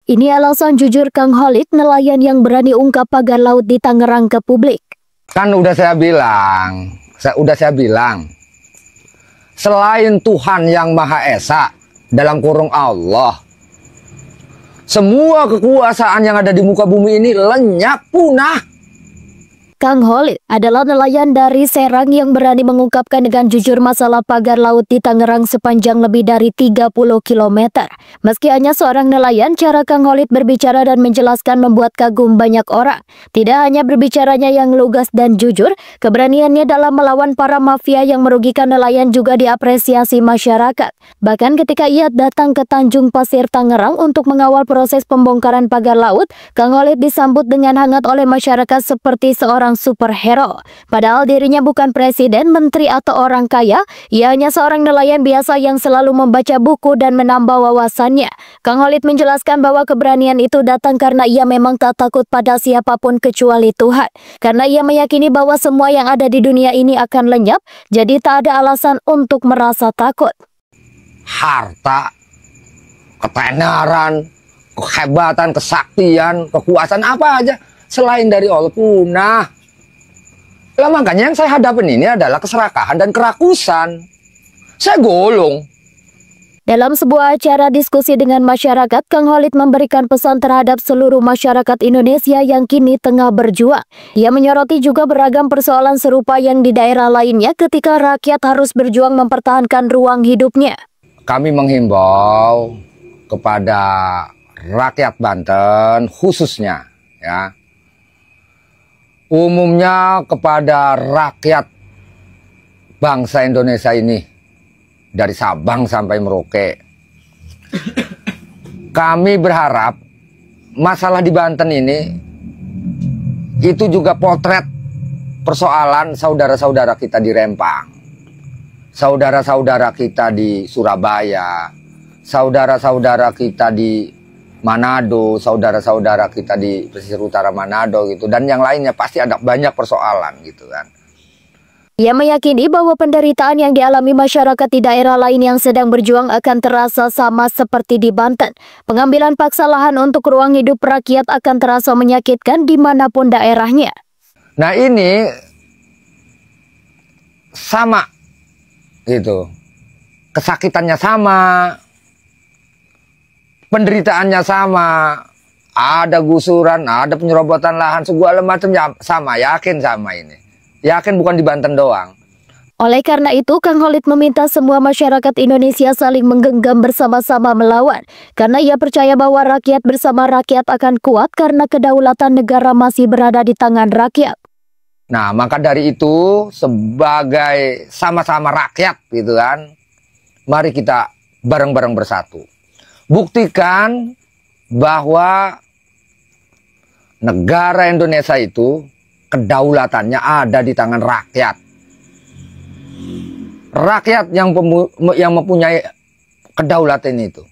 Ini alasan jujur Kang Khalid, nelayan yang berani ungkap pagar laut di Tangerang ke publik. Kan udah saya bilang, selain Tuhan yang Maha Esa, dalam kurung Allah, semua kekuasaan yang ada di muka bumi ini lenyap, punah. Kang Khalid adalah nelayan dari Serang yang berani mengungkapkan dengan jujur masalah pagar laut di Tangerang sepanjang lebih dari 30 km. Meski hanya seorang nelayan, cara Kang Khalid berbicara dan menjelaskan membuat kagum banyak orang. Tidak hanya berbicaranya yang lugas dan jujur, keberaniannya dalam melawan para mafia yang merugikan nelayan juga diapresiasi masyarakat. Bahkan ketika ia datang ke Tanjung Pasir Tangerang untuk mengawal proses pembongkaran pagar laut, Kang Khalid disambut dengan hangat oleh masyarakat seperti seorang superhero. Padahal dirinya bukan presiden, menteri atau orang kaya, ia hanya seorang nelayan biasa yang selalu membaca buku dan menambah wawasannya. Kang Khalid menjelaskan bahwa keberanian itu datang karena ia memang tak takut pada siapapun kecuali Tuhan. Karena ia meyakini bahwa semua yang ada di dunia ini akan lenyap, jadi tak ada alasan untuk merasa takut. Harta, ketenaran, kehebatan, kesaktian, kekuasaan apa aja selain dari Allah punah. Lah makanya yang saya hadapin ini adalah keserakahan dan kerakusan. Saya golong. Dalam sebuah acara diskusi dengan masyarakat, Kang Khalid memberikan pesan terhadap seluruh masyarakat Indonesia yang kini tengah berjuang. Ia menyoroti juga beragam persoalan serupa yang di daerah lainnya ketika rakyat harus berjuang mempertahankan ruang hidupnya. Kami menghimbau kepada rakyat Banten khususnya, ya, umumnya kepada rakyat bangsa Indonesia ini, dari Sabang sampai Merauke. Kami berharap masalah di Banten ini itu juga potret persoalan saudara-saudara kita di Rempang, saudara-saudara kita di Surabaya, saudara-saudara kita di Manado, saudara-saudara kita di pesisir utara Manado gitu, dan yang lainnya pasti ada banyak persoalan gitu kan. Ia meyakini bahwa penderitaan yang dialami masyarakat di daerah lain yang sedang berjuang akan terasa sama seperti di Banten. Pengambilan paksa lahan untuk ruang hidup rakyat akan terasa menyakitkan dimanapun daerahnya. Nah ini sama gitu, kesakitannya sama, penderitaannya sama, ada gusuran, ada penyerobotan lahan, segala macam sama, yakin sama ini. Yakin bukan di Banten doang. Oleh karena itu, Kang Khalid meminta semua masyarakat Indonesia saling menggenggam bersama-sama melawan. Karena ia percaya bahwa rakyat bersama rakyat akan kuat karena kedaulatan negara masih berada di tangan rakyat. Nah, maka dari itu, sebagai sama-sama rakyat gitu kan, mari kita bareng-bareng bersatu. Buktikan bahwa negara Indonesia itu kedaulatannya ada di tangan rakyat. Rakyat yang mempunyai kedaulatan itu.